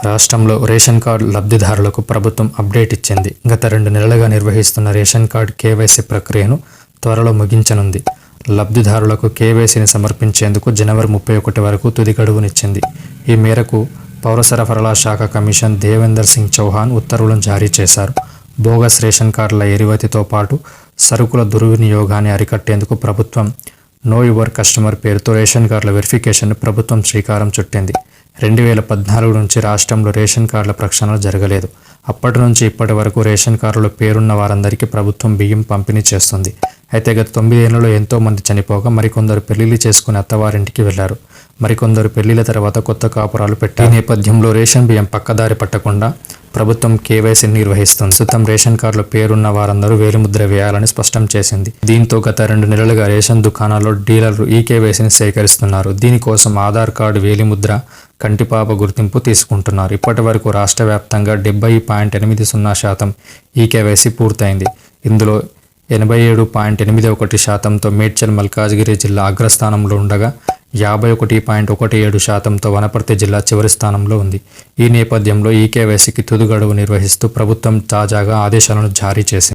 రాష్ట్రంలో ration card లబ్ధిదారులకు ప్రభుత్వం అప్డేట్ ఇచ్చింది. గత 2 నెలలుగా నిర్వహిస్తున్న రేషన్ కార్డు కేవైసీ ప్రక్రియను త్వరలో ముగించనుంది. లబ్ధిదారులకు కేవైసీని సమర్పించేందుకు జనవరి 31 వరకు తుది గడువునిచ్చింది. ఈ మేరకు పౌర సరఫరాల శాఖ కమిషనర్ దేవేందర్ సింగ్ చౌహాన్ ఉత్తర్వులను జారీ చేశారు. బోగస్ రేషన్ కార్డుల ఎరివతితో పాటు సరుకుల దుర్వినియోగాన్ని అరికట్టేందుకు ప్రభుత్వం నో యువర్ కస్టమర్ పేరుతో రేషన్ కార్డుల వెరిఫికేషన్ను ప్రభుత్వం శ్రీకారం చుట్టింది. 2014 నుంచి రాష్ట్రంలో రేషన్ కార్డుల ప్రక్షాళన జరగలేదు. అప్పటి నుంచి ఇప్పటి వరకు రేషన్ కార్డులో పేరున్న వారందరికీ ప్రభుత్వం బియ్యం పంపిణీ చేస్తుంది. అయితే గత 9 ఏళ్లలో ఎంతో మంది చనిపోగా మరికొందరు పెళ్లిళ్లు చేసుకుని అత్తవారింటికి వెళ్లారు. మరికొందరు పెళ్లిళ్ల తర్వాత కొత్త కాపురాలు పెట్టారు. ఈ నేపథ్యంలో రేషన్ బియ్యం పక్కదారి పట్టకుండా ప్రభుత్వం కేవైసీని నిర్వహిస్తుంది. ప్రస్తుతం రేషన్ కార్డులో పేరున్న వారందరూ వేలిముద్ర వేయాలని స్పష్టం చేసింది. దీంతో గత 2 నెలలుగా రేషన్ దుకాణాల్లో డీలర్లు ఈ కేవైసీని సేకరిస్తున్నారు. దీనికోసం ఆధార్ కార్డు, వేలిముద్ర, కంటిపాప గుర్తింపు తీసుకుంటున్నారు. ఇప్పటి వరకు రాష్ట్ర వ్యాప్తంగా 70.80% ఈ కేవైసీ పూర్తయింది. ఇందులో 87.81%తో మేడ్చల్ మల్కాజ్గిరి జిల్లా అగ్రస్థానంలో ఉండగా 51.17%తో వనపర్తి జిల్లా చివరి స్థానంలో ఉంది. ఈ నేపథ్యంలో ఈ కేవైసీకి తుది గడువు నిర్వహిస్తూ ప్రభుత్వం తాజాగా ఆదేశాలను జారీ చేసింది.